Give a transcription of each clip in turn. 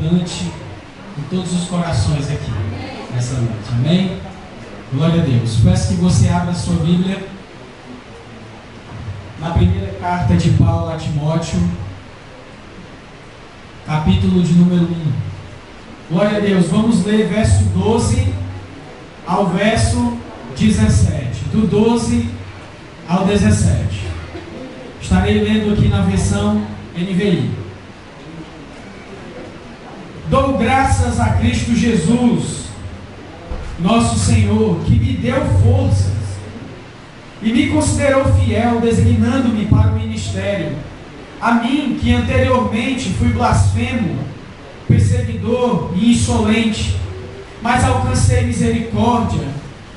abundante em todos os corações aqui, nessa noite. Amém? Glória a Deus. Peço que você abra a sua Bíblia na primeira carta de Paulo a Timóteo, capítulo de número 1. Glória a Deus. Vamos ler verso 12 ao verso 17. Do 12 ao 17. Estarei lendo aqui na versão NVI. Dou graças a Cristo Jesus, nosso Senhor, que me deu forças e me considerou fiel, designando-me para o ministério. A mim, que anteriormente fui blasfemo, perseguidor e insolente, mas alcancei misericórdia,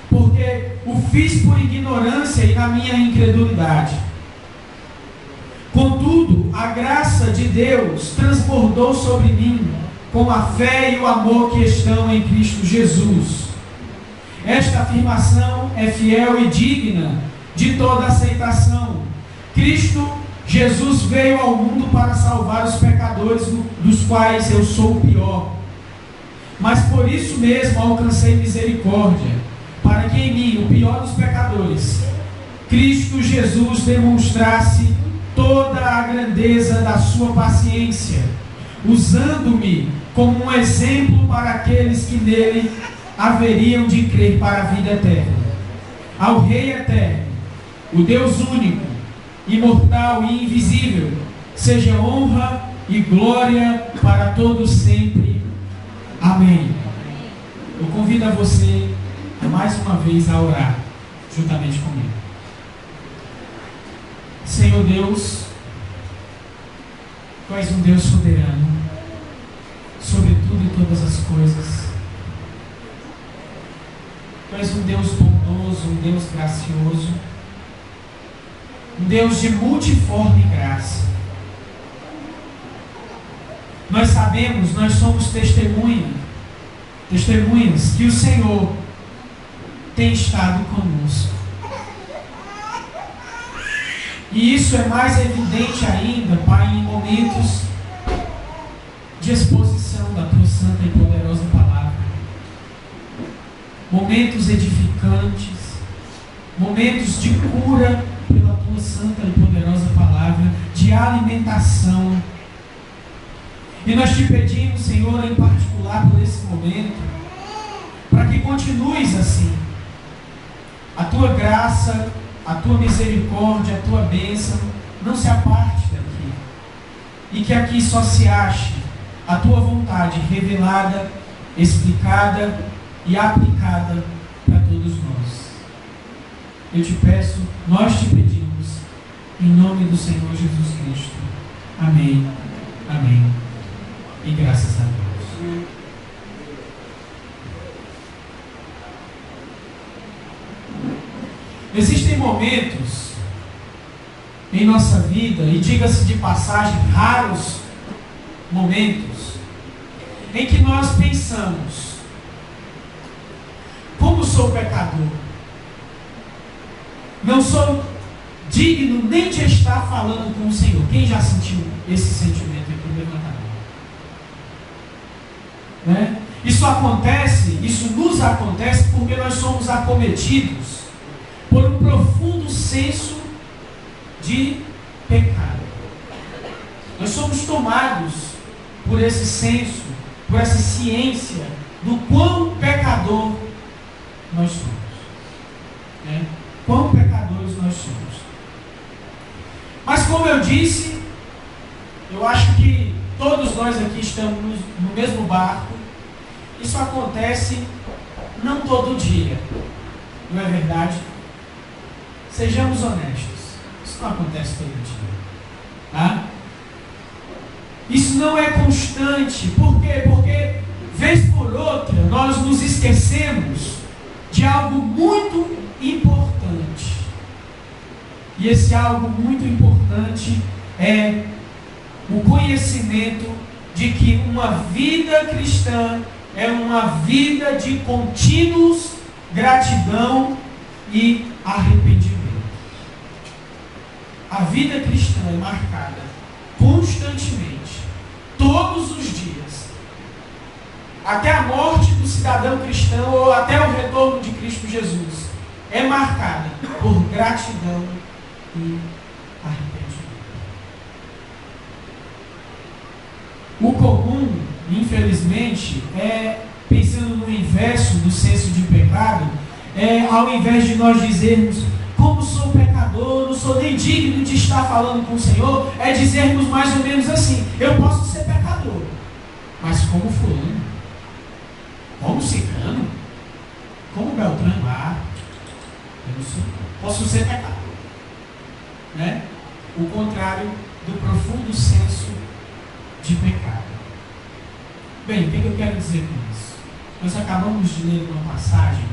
porque o fiz por ignorância e na minha incredulidade. Contudo, a graça de Deus transbordou sobre mim com a fé e o amor que estão em Cristo Jesus. Esta afirmação é fiel e digna de toda aceitação. Cristo Jesus veio ao mundo para salvar os pecadores, dos quais eu sou o pior. Mas por isso mesmo alcancei misericórdia, para que em mim, o pior dos pecadores, Cristo Jesus demonstrasse toda a grandeza da sua paciência, usando-me como um exemplo para aqueles que nele haveriam de crer para a vida eterna. Ao Rei eterno, o Deus único, imortal e invisível, seja honra e glória para todos sempre. Amém. Eu convido a você mais uma vez a orar juntamente comigo. Senhor Deus, Tu és um Deus soberano sobre tudo e todas as coisas. Tu és um Deus bondoso, um Deus gracioso, um Deus de multiforme graça. Nós sabemos, nós somos testemunhas que o Senhor tem estado conosco. E isso é mais evidente ainda, Pai, em momentos de exposição da Tua santa e poderosa palavra. Momentos edificantes, momentos de cura pela Tua santa e poderosa palavra, de alimentação. E nós te pedimos, Senhor, em particular por esse momento, para que continues assim. A Tua graça, a Tua misericórdia, a Tua bênção não se aparte daqui. E que aqui só se ache a Tua vontade revelada, explicada e aplicada para todos nós. Eu te peço, nós te pedimos, em nome do Senhor Jesus Cristo. Amém. Amém. E graças a Deus. Existem momentos em nossa vida, e diga-se de passagem, raros momentos, em que nós pensamos: como sou pecador, não sou digno nem de estar falando com o Senhor. Quem já sentiu esse sentimento aqui? Levanta a mão. Né? Isso nos acontece porque nós somos acometidos por um profundo senso de pecado. Nós somos tomados por esse senso, por essa ciência do quão pecador nós somos. Né? Quão pecadores nós somos. Mas como eu disse, eu acho que todos nós aqui estamos no mesmo barco. Isso acontece não todo dia, não é verdade? Sejamos honestos, isso não acontece todo dia. Tá? Isso não é constante. Por quê? Porque, vez por outra, nós nos esquecemos de algo muito importante. E esse algo muito importante é o conhecimento de que uma vida cristã é uma vida de contínuos gratidão e arrependimento. A vida cristã é marcada constantemente, todos os dias, até a morte do cidadão cristão ou até o retorno de Cristo Jesus, é marcada por gratidão e arrependimento. O comum, infelizmente, pensando no inverso do senso de pecado, ao invés de nós dizermos, como sou pecador, não sou nem digno de estar falando com o Senhor, é dizermos mais ou menos assim, eu posso ser pecador, mas como fulano, como ciclano, como Beltrano, eu não sou, posso ser pecador. Né? O contrário do profundo senso de pecado. Bem, o que eu quero dizer com isso? Nós acabamos de ler uma passagem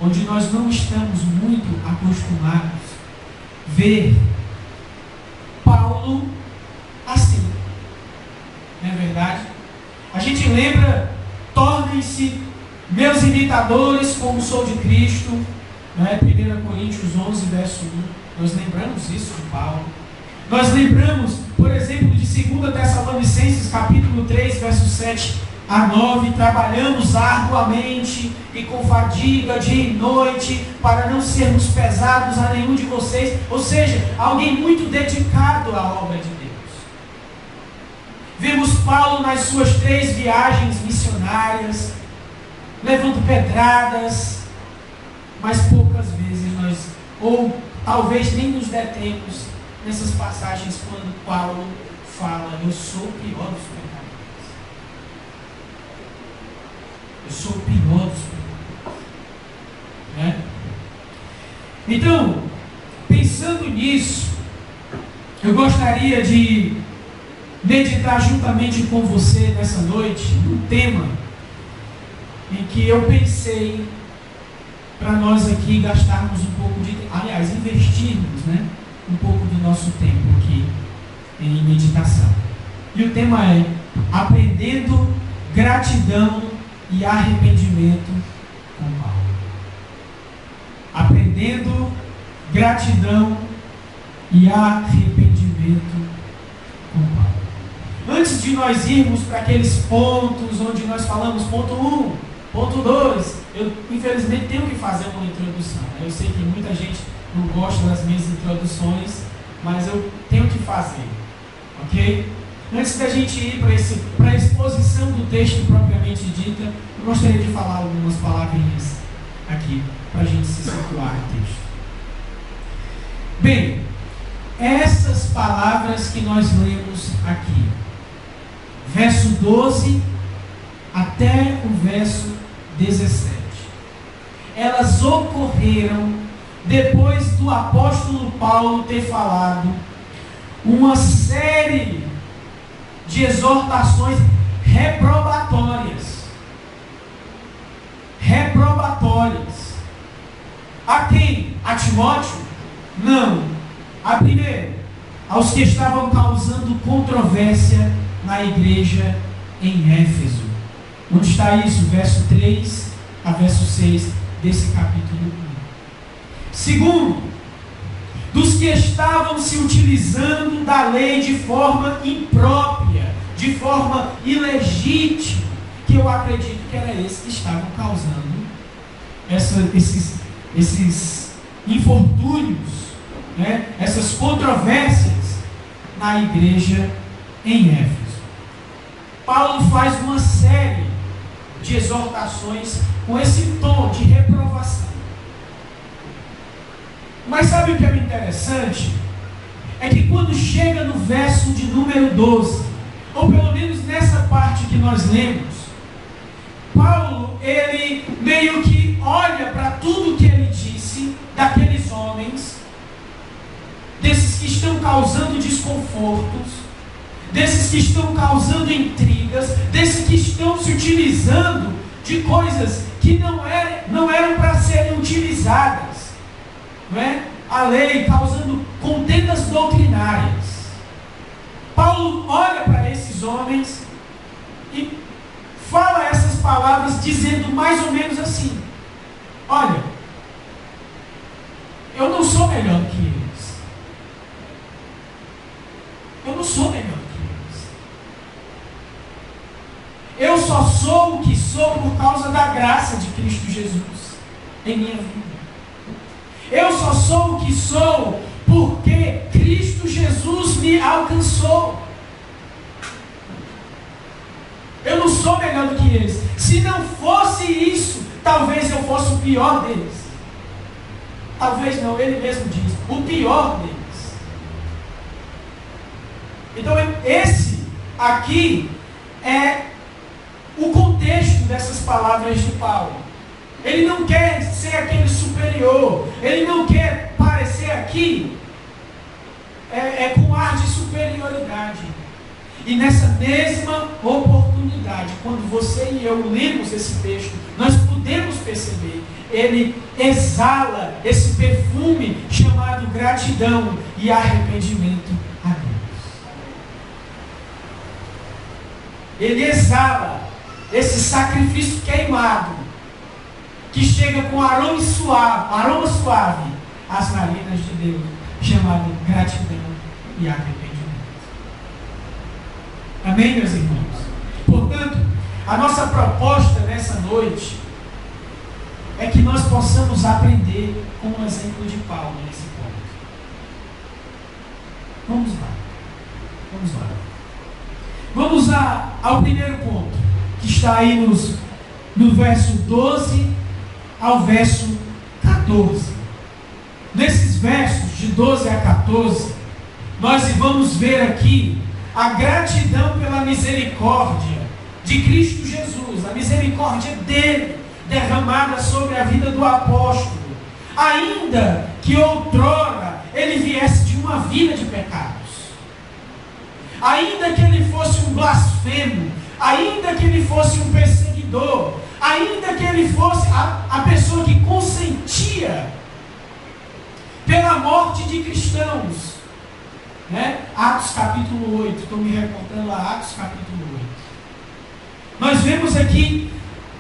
onde nós não estamos muito acostumados a ver Paulo assim. Não é verdade? A gente lembra, tornem-se meus imitadores como sou de Cristo, né? 1 Coríntios 11, verso 1. Nós lembramos isso de Paulo. Nós lembramos, por exemplo, de 2 Tessalonicenses, capítulo 3, verso 7 a 9, trabalhamos arduamente e com fadiga dia e noite, para não sermos pesados a nenhum de vocês. Ou seja, alguém muito dedicado à obra de Deus. Vemos Paulo nas suas 3 viagens missionárias, levando pedradas, mas poucas vezes nós, ou talvez nem nos detemos nessas passagens quando Paulo fala, eu sou o pior dos pecadores. Eu sou o pior dos pecadores. Né? Então, pensando nisso, eu gostaria de meditar juntamente com você nessa noite um tema em que eu pensei para nós aqui gastarmos um pouco de, aliás, investirmos, né, um pouco do nosso tempo aqui em meditação. E o tema é aprendendo gratidão e arrependimento com Paulo. Aprendendo gratidão e arrependimento com Paulo. Antes de nós irmos para aqueles pontos onde nós falamos ponto 1, ponto 2, eu infelizmente tenho que fazer uma introdução. Eu sei que muita gente não gosta das minhas introduções, mas eu tenho que fazer, ok? Antes da gente ir para a exposição do texto propriamente dita, eu gostaria de falar algumas palavrinhas aqui, para a gente se situar no texto. Bem, essas palavras que nós lemos aqui, verso 12 até o verso 17, elas ocorreram depois do apóstolo Paulo ter falado uma série de exortações reprobatórias. A quem? A Timóteo? Não. A primeiro, aos que estavam causando controvérsia na igreja em Éfeso. Onde está isso? Verso 3 a verso 6 desse capítulo 1. Segundo, dos que estavam se utilizando da lei de forma imprópria, de forma ilegítima, que eu acredito que era esses que estavam causando esses infortúnios, né? Essas controvérsias na igreja em Éfeso. Paulo faz uma série de exortações com esse tom de reprovação. Mas sabe o que é interessante? É que quando chega no verso de número 12, ou pelo menos nessa parte que nós lemos, Paulo, ele meio que olha para tudo que ele disse daqueles homens, desses que estão causando desconfortos, desses que estão causando intrigas, desses que estão se utilizando de coisas que não eram para serem utilizadas, não é? A lei causando contendas doutrinárias. Paulo olha para esses homens e fala essas palavras dizendo mais ou menos assim: olha, eu não sou melhor que eles. Eu não sou melhor que eles. eu só sou o que sou por causa da graça de Cristo Jesus em minha vida. Eu só sou o que sou porque Cristo Jesus me alcançou. Eu não sou melhor do que eles. Se não fosse isso, talvez eu fosse o pior deles. Talvez não, ele mesmo diz, o pior deles. Então esse aqui é o contexto dessas palavras de Paulo. Ele não quer ser aquele superior, ele não quer parecer aqui com ar de superioridade. E nessa mesma oportunidade, quando você e eu lemos esse texto, nós podemos perceber, ele exala esse perfume chamado gratidão e arrependimento a Deus. Ele exala esse sacrifício queimado, que chega com aroma suave às narinas de Deus, chamado gratidão e arrependimento. Amém, meus irmãos? Portanto, a nossa proposta nessa noite é que nós possamos aprender com o exemplo de Paulo nesse ponto. Vamos lá. Vamos ao primeiro ponto, que está aí no verso 12 ao verso 14. Nesses versos de 12 a 14, nós vamos ver aqui a gratidão pela misericórdia de Cristo Jesus, a misericórdia dele derramada sobre a vida do apóstolo, ainda que outrora ele viesse de uma vida de pecados, ainda que ele fosse um blasfemo, ainda que ele fosse um perseguidor, ainda que ele fosse a pessoa que consentia pela morte de cristãos, né? Atos capítulo 8, estou me reportando lá, Atos capítulo 8. Nós vemos aqui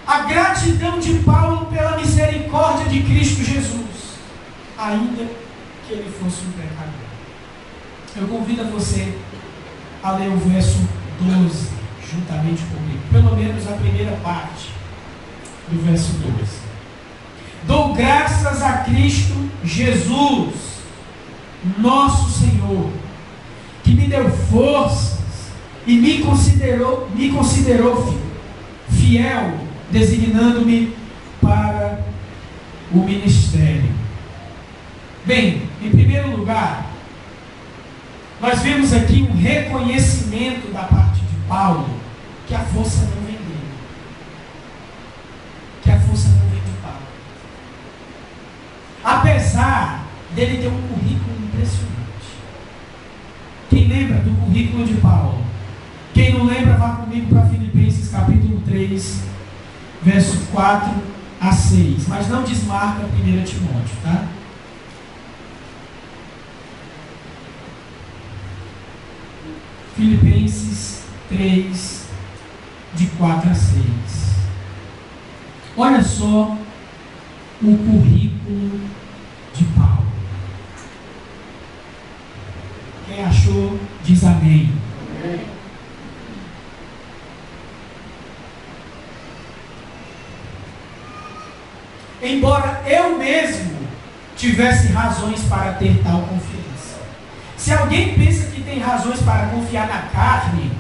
a gratidão de Paulo pela misericórdia de Cristo Jesus, ainda que ele fosse um pecador. Eu convido a você a ler o verso 12, juntamente comigo, pelo menos a primeira parte do verso 12. Dou graças a Cristo Jesus, nosso Senhor, que me deu forças e me considerou fiel, designando-me para o ministério. Bem, em primeiro lugar, nós vemos aqui um reconhecimento da parte de Paulo que a força não vem dele. Que a força não vem de Paulo. Apesar dele ter um currículo impressionante. Quem lembra do currículo de Paulo? Quem não lembra, vá comigo para Filipenses capítulo 3, verso 4 a 6. Mas não desmarca 1 Timóteo, tá? Filipenses 3, de 4 a 6. Olha só o currículo de Paulo. Quem achou, diz amém. Embora eu mesmo tivesse razões para ter tal confiança. Se alguém pensa que tem razões para confiar na carne,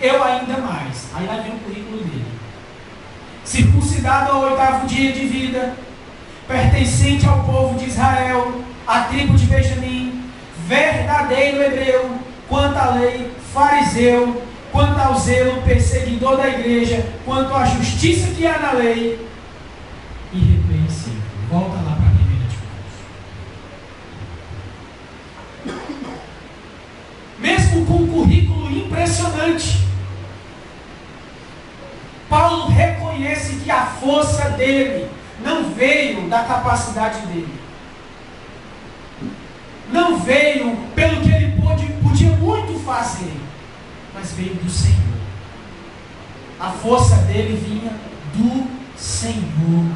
eu ainda mais. Aí lá vem o currículo dele. Circuncidado ao 8º dia de vida, pertencente ao povo de Israel, à tribo de Benjamim, verdadeiro hebreu, quanto à lei, fariseu, quanto ao zelo, perseguidor da igreja, quanto à justiça que há na lei, irrepreensível. Volta lá para a 1 Timóteo. Mesmo com um currículo impressionante, Paulo reconhece que a força dele não veio da capacidade dele. Não veio pelo que ele podia muito fazer, mas veio do Senhor. A força dele vinha do Senhor.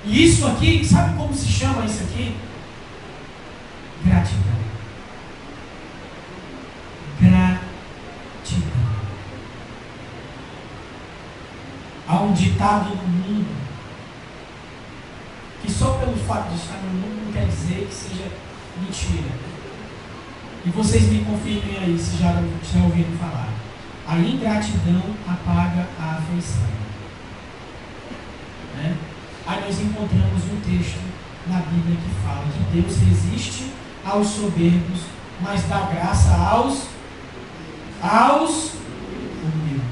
E isso aqui, sabe como se chama isso aqui? Gratidão. Gratidão. um ditado no mundo que só pelo fato de estar no mundo não quer dizer que seja mentira. E vocês me confirmem aí se já ouviram falar. A ingratidão apaga a afeição. Né? Aí nós encontramos um texto na Bíblia que fala que Deus resiste aos soberbos, mas dá graça aos humildes.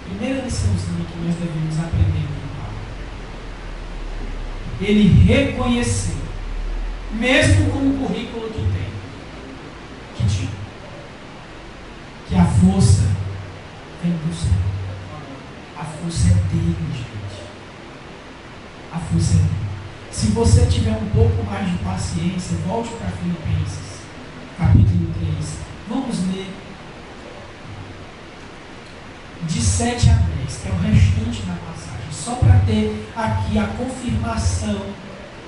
Primeira liçãozinha que nós devemos aprender com Paulo. Ele reconheceu, mesmo com o currículo que tinha, que a força vem do céu. A força é dele, gente. A força é dele. Se você tiver um pouco mais de paciência, volte para Filipenses, capítulo 3. Vamos ler de 7 a 10, que é o restante da passagem, só para ter aqui a confirmação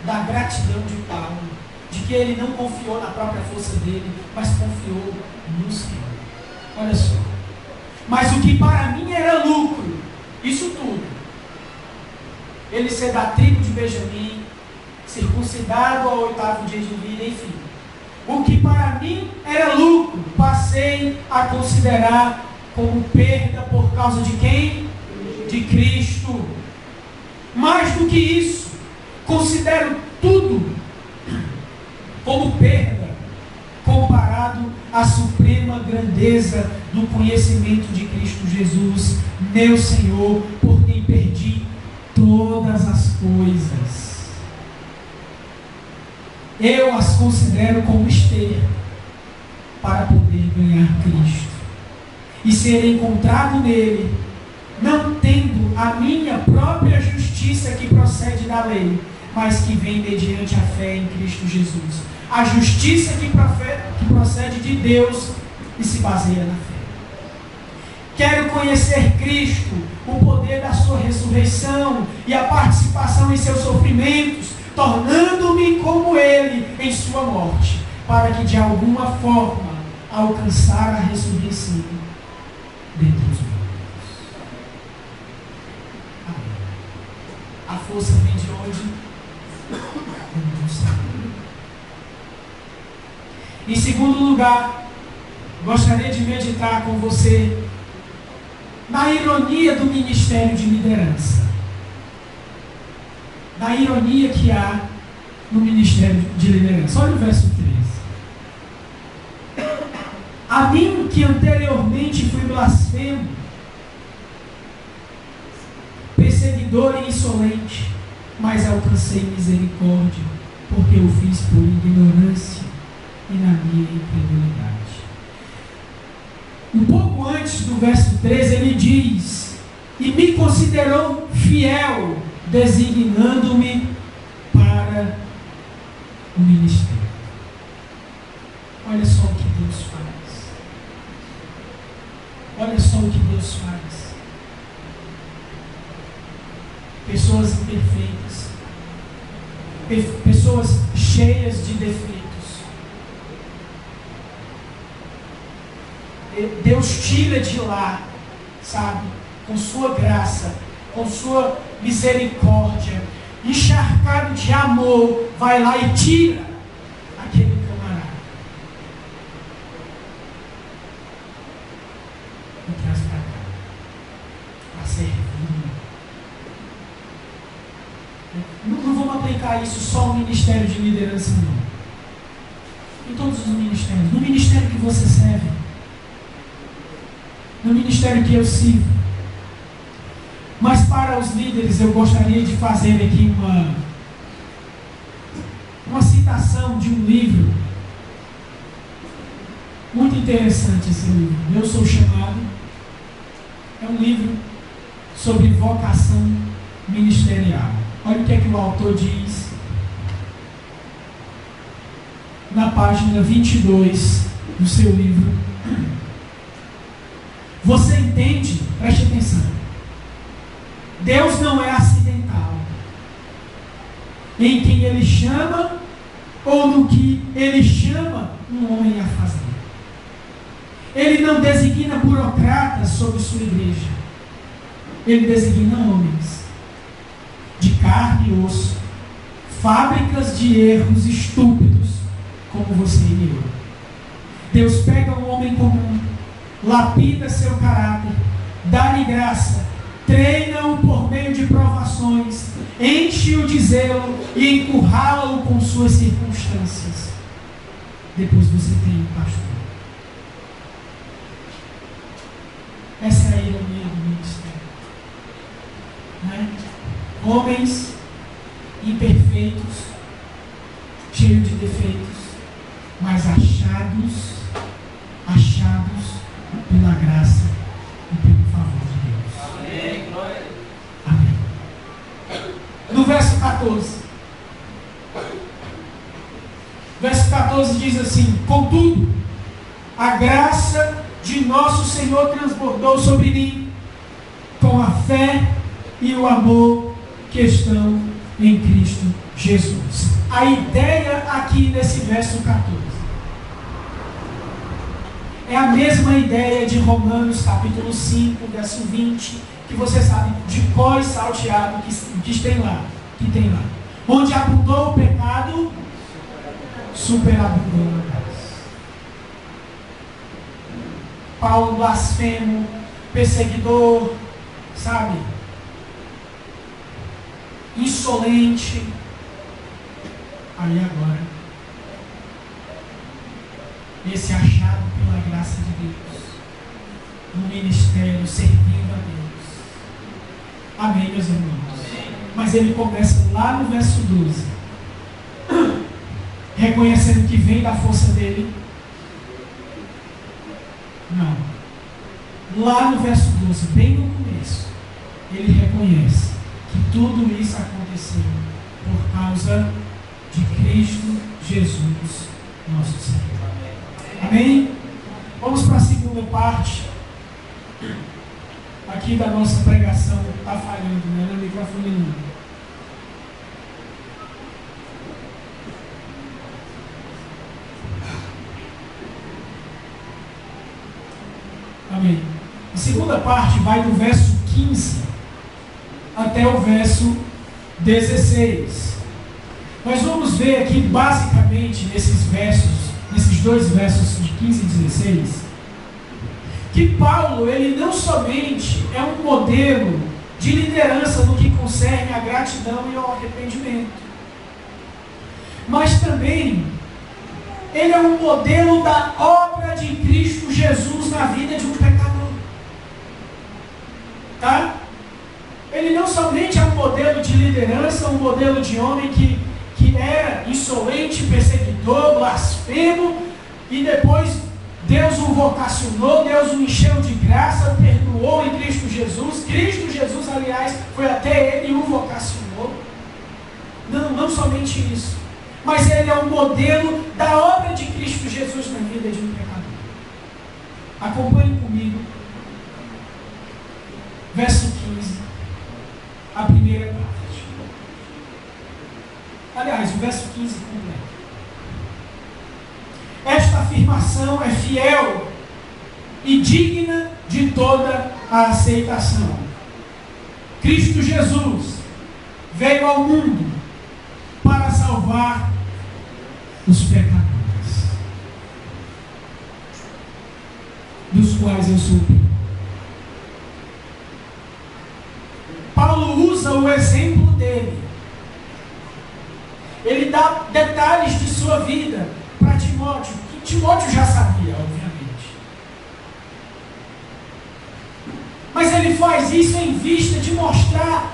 da gratidão de Paulo, de que ele não confiou na própria força dele, mas confiou no Senhor. Olha só. Mas o que para mim era lucro, isso tudo, ele ser da tribo de Benjamim, circuncidado ao 8º dia de vida, enfim. O que para mim era lucro, passei a considerar como perda por causa de quem? De Cristo. Mais do que isso, considero tudo como perda, comparado à suprema grandeza do conhecimento de Cristo Jesus, meu Senhor, por quem perdi todas as coisas. Eu as considero como esterco para poder ganhar Cristo e ser encontrado nele, não tendo a minha própria justiça que procede da lei, mas que vem mediante a fé em Cristo Jesus. A justiça que procede de Deus e se baseia na fé. Quero conhecer Cristo, o poder da sua ressurreição e a participação em seus sofrimentos, tornando-me como ele em sua morte, para que de alguma forma alcançar a ressurreição dentre os mortos. Amém. A força vem de onde? Do céu. Em segundo lugar, gostaria de meditar com você na ironia do ministério de liderança. Na ironia que há no ministério de liderança. Olha o verso 13. A mim que anteriormente fui blasfemo, perseguidor e insolente, mas alcancei misericórdia, porque eu fiz por ignorância e na minha incredulidade. Um pouco antes do verso 13 ele diz: e me considerou fiel, designando-me para o ministério. Olha só o que Deus faz. Olha só o que Deus faz. Pessoas imperfeitas, pessoas cheias de defeitos. Deus tira de lá, sabe, com sua graça, com sua misericórdia, encharcado de amor, vai lá e tira aquele camarada e traz para cá, para servir. Não vamos aplicar isso só no ministério de liderança, não. Em todos os ministérios. No ministério que você serve, no ministério que eu sirvo. Mas para os líderes eu gostaria de fazer aqui uma citação de um livro muito interessante. Esse livro, Eu Sou Chamado, é um livro sobre vocação ministerial. Olha o que é que o autor diz na página 22 do seu livro. Você entende? Preste atenção. Deus não é acidental em quem Ele chama ou no que Ele chama um homem a fazer. Ele não designa burocratas sobre sua igreja. ele designa homens de carne e osso, fábricas de erros estúpidos, como você e eu. Deus pega um homem comum, lapida seu caráter, dá-lhe graça, treina-o por meio de provações, enche-o de zelo e encurrala-o com suas circunstâncias. Depois você tem o pastor. Essa é a ironia do ministério. Né? Homens imperfeitos, cheios de defeitos, mas achados pela graça e pelo favor de Deus. Amém. Glória. Amém. No verso 14. Verso 14 diz assim: contudo, a graça de nosso Senhor transbordou sobre mim com a fé e o amor que estão em Cristo Jesus. A ideia aqui nesse verso 14 é a mesma ideia de Romanos capítulo 5, verso 20, que você sabe de cor e salteado que tem lá. Onde abundou o pecado, superabundou a graça. Paulo blasfemo, perseguidor, sabe? Insolente. Aí agora, esse achado pela graça de Deus, no ministério, servindo a Deus. Amém, meus irmãos? Mas ele começa lá no verso 12, reconhecendo que vem da força dele. Não. Lá no verso 12, bem no começo, ele reconhece que tudo isso aconteceu por causa de Cristo Jesus, nosso Senhor. Amém? Vamos para a segunda parte aqui da nossa pregação. Está falhando, né? No microfone não. Amém. A segunda parte vai do verso 15 até o verso 16. Nós vamos ver aqui basicamente nesses dois versos de 15 e 16, que Paulo, ele não somente é um modelo de liderança no que concerne a gratidão e ao arrependimento, mas também ele é um modelo da obra de Cristo Jesus na vida de um pecador. Tá? Ele não somente é um modelo de liderança, um modelo de homem que era insolente, perseguidor, blasfemo, e depois Deus o vocacionou, Deus o encheu de graça, perdoou em Cristo Jesus. Cristo Jesus, aliás, foi até ele e o vocacionou. Não somente isso, mas ele é um modelo da obra de Cristo Jesus na vida de um pecador. Acompanhe comigo, verso 15, a primeira parte. Aliás, o verso 15 completo. Esta afirmação é fiel e digna de toda a aceitação. Cristo Jesus veio ao mundo para salvar os pecadores, dos quais eu sou o primeiro. Paulo usa o exemplo dele. Ele dá detalhes de sua vida para Timóteo, que Timóteo já sabia, obviamente. Mas ele faz isso em vista de mostrar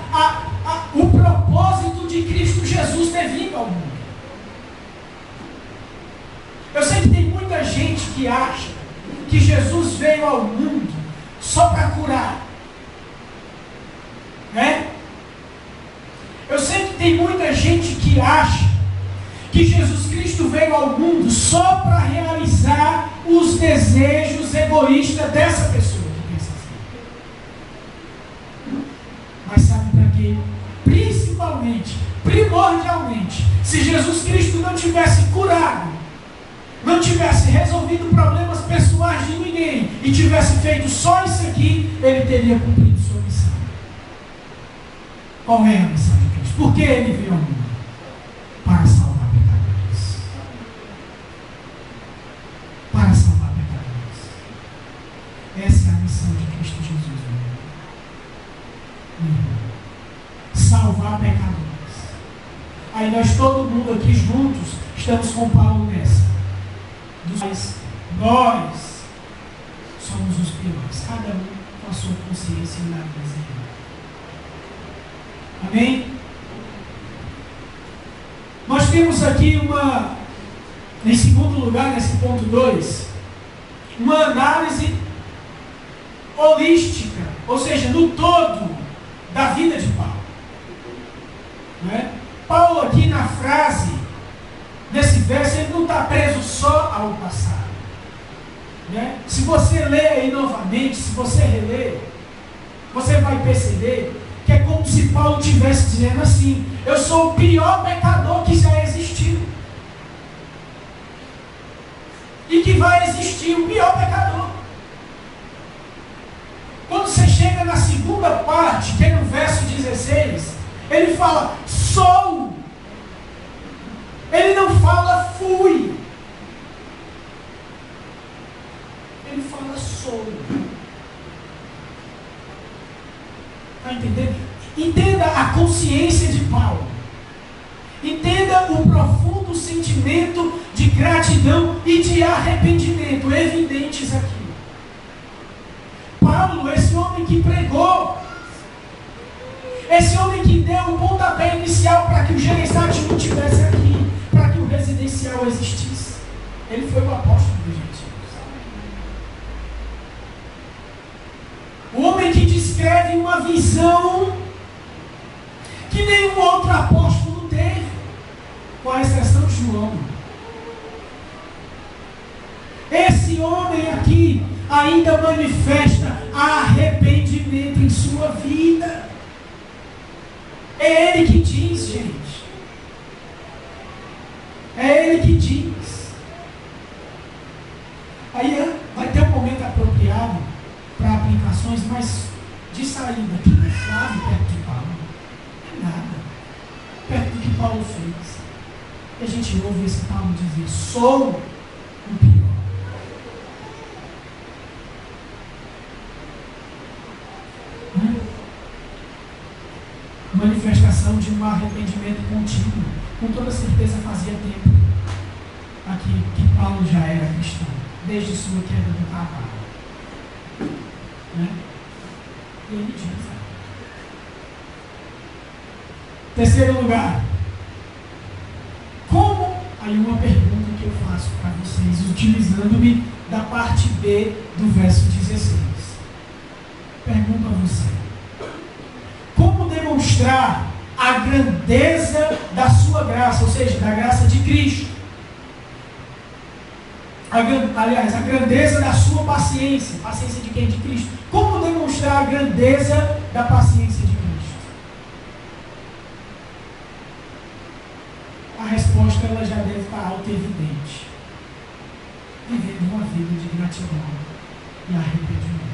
o propósito de Cristo Jesus ter vindo ao mundo. Eu sei que tem muita gente que acha que Jesus veio ao mundo só para curar. Né? Eu sei que tem muita gente que acha que Jesus Cristo veio ao mundo só para realizar os desejos egoístas dessa pessoa que pensa assim. Mas sabe para quê? Principalmente, primordialmente, se Jesus Cristo não tivesse curado, não tivesse resolvido problemas pessoais de ninguém e tivesse feito só isso aqui, ele teria cumprido sua missão. Qual é a missão de Cristo? Por que ele veio ao mundo? Para salvar pecadores. Para salvar pecadores. Essa é a missão de Cristo Jesus. Salvar pecadores. Aí nós, todo mundo aqui juntos, estamos com Paulo nessa. Nós somos os piores. Cada um com a sua consciência e na mesa. Amém? Nós temos aqui em segundo lugar, nesse ponto 2, uma análise holística, ou seja, no todo da vida de Paulo. Não é? Paulo aqui na frase, nesse verso, ele não está preso só ao passado. Né? Se você ler aí novamente, se você reler, você vai perceber que é como se Paulo estivesse dizendo assim: eu sou o pior pecador que já existiu. E que vai existir o pior pecador. Quando você chega na segunda parte, que é no verso 16, ele fala, sou. Ele não fala, fui. Ele fala, sou. Está entendendo? Entenda a consciência de Paulo. Entenda o profundo sentimento de gratidão e de arrependimento evidentes aqui. Paulo, esse homem que pregou, esse homem que deu o pontapé inicial para que o Gereissati não estivesse aqui, para que o residencial existisse. Ele foi o apóstolo dos gentios. O homem que descreve uma visão que nenhum outro apóstolo teve, com a exceção de João. Esse homem aqui ainda manifesta arrependimento em sua vida. É ele que diz, gente. É ele que diz. Aí vai ter um momento apropriado para aplicações, mas de saída, que não é Flávio perto de Paulo. Não é nada. Perto do que Paulo fez. E a gente ouve esse Paulo dizer, sou o pior. Manifestação de um arrependimento contínuo. Com toda certeza fazia tempo aqui que Paulo já era cristão, desde sua queda do cavalo. Né? E ele diz. Terceiro lugar. Como? Aí uma pergunta que eu faço para vocês, utilizando-me da parte B do verso 16. Pergunto a você. Como demonstrar a grandeza da sua graça, ou seja, da graça de Cristo? Aliás, a grandeza da sua paciência. Paciência de quem? De Cristo. Como demonstrar a grandeza da paciência de Cristo? A resposta ela já deve estar auto-evidente. Vivendo uma vida de gratidão e arrependimento.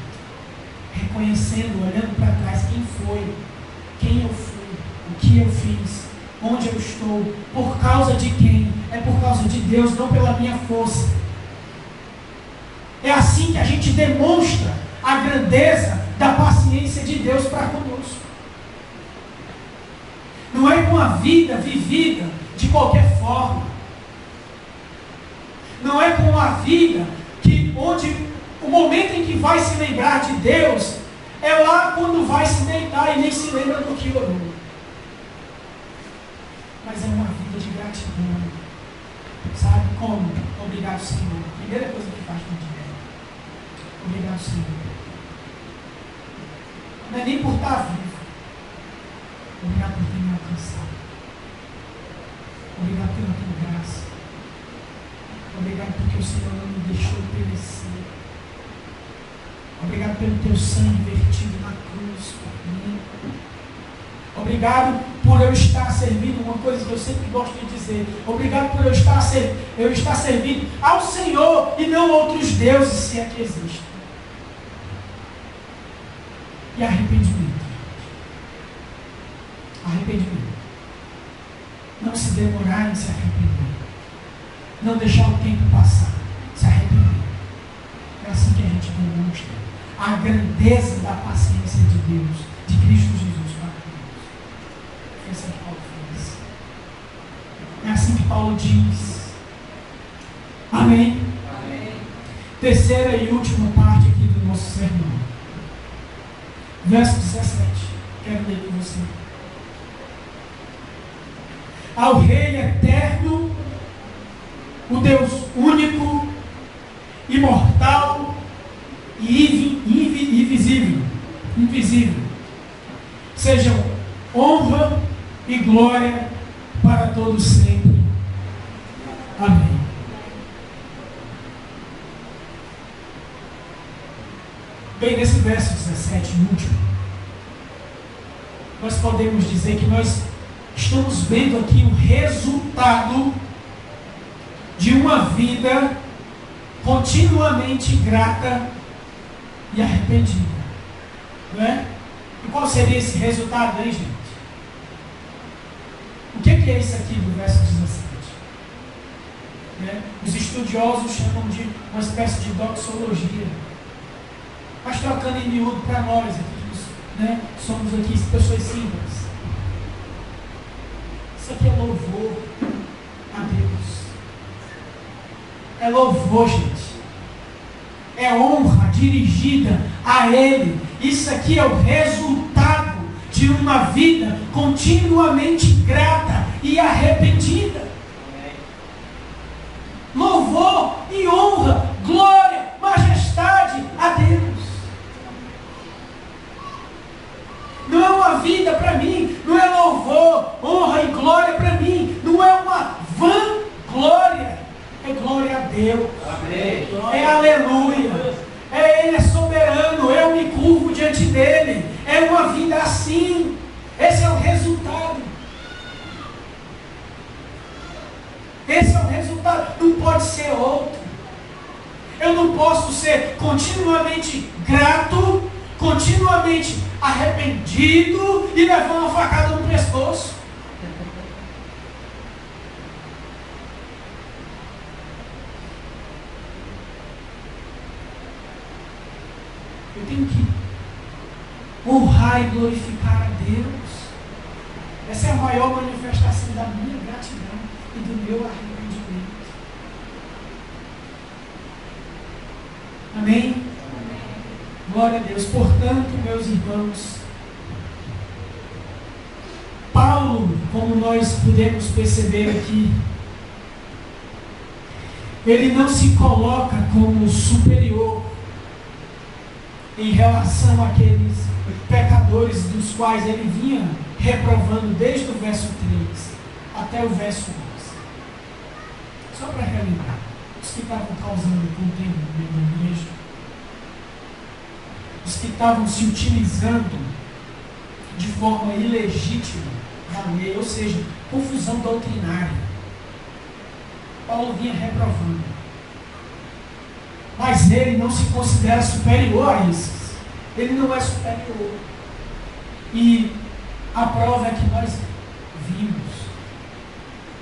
Reconhecendo, olhando para trás quem foi, quem eu fui, o que eu fiz, onde eu estou, por causa de quem? É por causa de Deus, não pela minha força. É assim que a gente demonstra a grandeza da paciência de Deus para conosco. Não é com a vida vivida de qualquer forma. Não é com a vida onde o momento em que vai se lembrar de Deus é lá quando vai se deitar e nem se lembra do que orou. Mas é uma vida de gratidão. Sabe como? Obrigado, Senhor. Primeira coisa que faz no dia. Obrigado, Senhor. Não é nem por estar vivo. Obrigado por ter me alcançado. Obrigado pela tua graça. Obrigado porque o Senhor não me deixou perecer. Obrigado pelo teu sangue vertido na cruz por mim. Obrigado por eu estar servindo, uma coisa que eu sempre gosto de dizer. Obrigado por eu estar servindo ao Senhor e não outros deuses, se é que existem. E arrependimento. demorar em se arrepender. Não deixar o tempo passar. Se arrepender. É assim que a gente demonstra a grandeza da paciência de Deus, de Cristo Jesus para conosco. É assim que Paulo fez. É assim que Paulo diz. Amém? Amém. Terceira e última parte aqui do nosso sermão. Verso 17. Quero ler com você. Ao Rei eterno, o Deus único, imortal e invisível, sejam honra e glória para todos sempre. Amém. Bem, nesse verso 17, último, nós podemos dizer que nós estamos vendo aqui o resultado de uma vida continuamente grata e arrependida. Não é? E qual seria esse resultado, hein, gente? O que é isso aqui do verso 17? Né? Os estudiosos chamam de uma espécie de doxologia. Mas trocando em miúdo para nós, aqui, né? Somos aqui pessoas simples. Isso aqui é louvor a Deus. É louvor, gente. É honra dirigida a Ele. Isso aqui é o resultado de uma vida continuamente grata e arrependida. Louvor e honra, glória, majestade a Deus. Não é uma vida para mim, não é louvor, honra e glória para mim, não é uma vã glória, é glória a Deus. Amém. É aleluia, Ele é soberano, eu me curvo diante dEle, é uma vida assim, esse é o resultado. Esse é o resultado, não pode ser outro. Eu não posso ser continuamente grato, continuamente arrependido e levar uma facada no pescoço. Eu tenho que honrar e glorificar a Deus. Essa é a maior manifestação da minha gratidão e do meu arrependimento. Amém? Glória a Deus. Portanto, meus irmãos, Paulo, como nós podemos perceber aqui, ele não se coloca como superior em relação àqueles pecadores dos quais ele vinha reprovando desde o verso 3 até o verso 11. Só para relembrar, os que estavam causando contenda no meio da igreja, os que estavam se utilizando de forma ilegítima da lei, ou seja, confusão doutrinária, Paulo vinha reprovando. Mas ele não se considera superior a esses. Ele não é superior. E a prova é que nós vimos,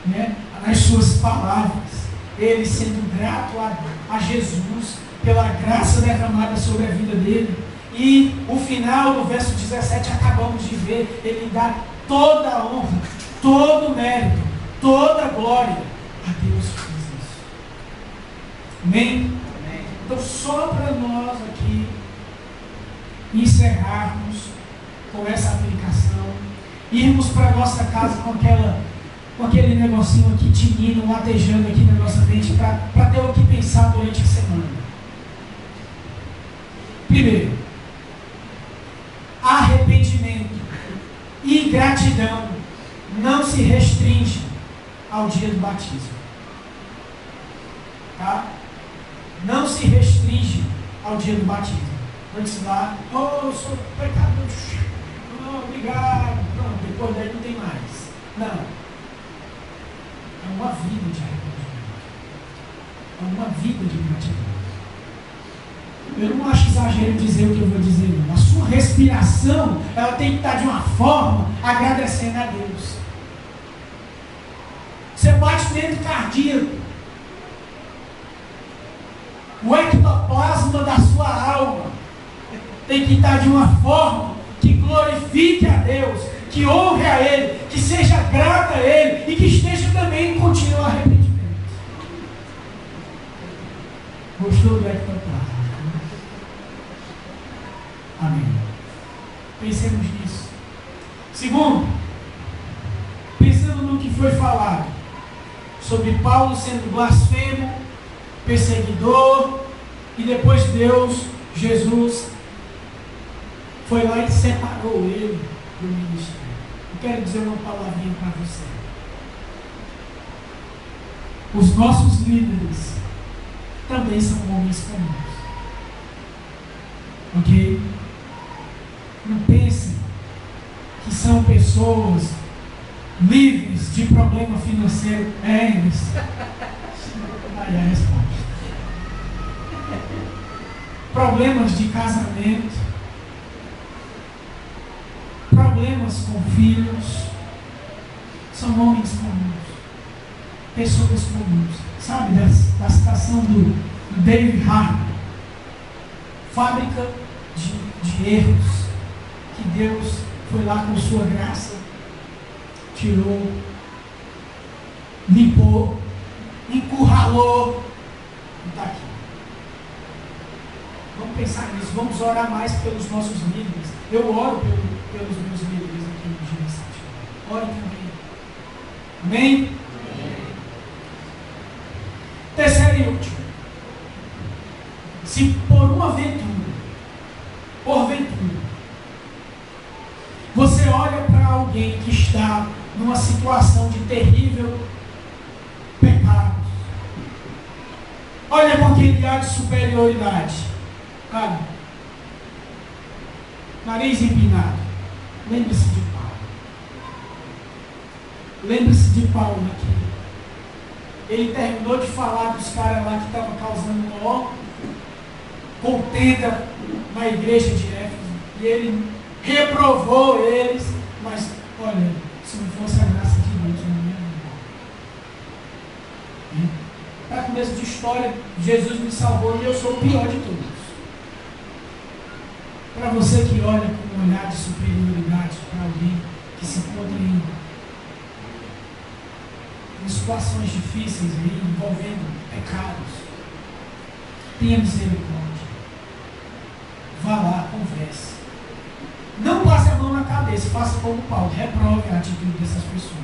né, nas suas palavras, ele sendo grato a Jesus pela graça derramada sobre a vida dele. E o final do verso 17 acabamos de ver, ele dá toda a honra, todo o mérito, toda a glória a Deus que fez isso. Amém? Então, só para nós aqui encerrarmos com essa aplicação, irmos para a nossa casa com aquele negocinho aqui tinindo, latejando aqui na nossa mente, para ter o que pensar durante a semana. Primeiro, arrependimento e gratidão não se restringe ao dia do batismo. Tá? Não se restringe ao dia do batismo. Antes lá, eu sou pecador, obrigado, pronto, depois daí não tem mais. Não. É uma vida de arrependimento. É uma vida de gratidão. Eu não acho exagero dizer o que eu vou dizer, não. A sua respiração, ela tem que estar de uma forma agradecendo a Deus. batimento cardíaco, o ectoplasma da sua alma tem que estar de uma forma que glorifique a Deus, que honre a Ele, que seja grata a Ele e que esteja também em contínuo arrependimento. Gostou do ectoplasma? Amém. Pensemos nisso. Segundo, pensando no que foi falado sobre Paulo sendo blasfemo, perseguidor, e depois Deus, Jesus, foi lá e separou ele do ministério. Eu quero dizer uma palavrinha para você. Os nossos líderes também são homens comuns. Ok? Não pensem que são pessoas livres de problema financeiro. Eles. Aí a resposta. Problemas de casamento, problemas com filhos, são homens comuns, pessoas comuns. Sabe da citação do David Harbour? Fábrica de erros, que Deus foi lá com sua graça, tirou, limpou, encurralou e está aqui. Vamos pensar nisso, vamos orar mais pelos nossos líderes. Eu oro pelos meus líderes aqui no G7. Ore também. Amém? Terceiro e último. Se porventura, você olha para alguém que está numa situação de terrível pecado, olha com aquele ar de superioridade, cara, nariz empinado, lembre-se de Paulo. Lembre-se de Paulo aqui. Ele terminou de falar dos caras lá que estavam causando maior contenda na igreja de Éfeso. E ele reprovou eles. Mas, olha, se não fosse a graça de Deus, eu não ia mudar. Para começo de história, Jesus me salvou e eu sou o pior de todos. Para você que olha com um olhar de superioridade para alguém que se encontra em situações difíceis aí, envolvendo pecados, tenha misericórdia. Vá lá, converse. Não passe a mão na cabeça, faça como Paulo, reprove a atitude dessas pessoas.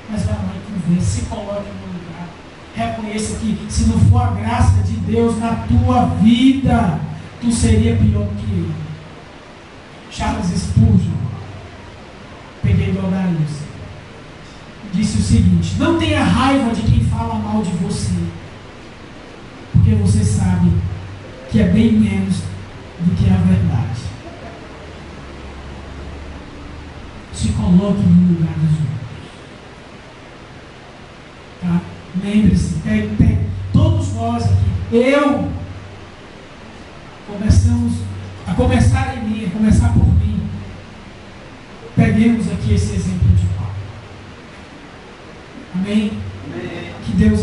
Mas vá lá e converse, se coloque no lugar. Reconheça que se não for a graça de Deus na tua vida, tu seria pior que ele. Charles Spurgeon, peguei do Aldaíus, disse o seguinte: não tenha raiva de quem fala mal de você, porque você sabe que é bem menos do que a verdade. Se coloque no lugar dos outros. Tá? Lembre-se, todos nós aqui, começar em mim, começar por mim. Peguemos aqui esse exemplo de Paulo. Amém? Amém. Que Deus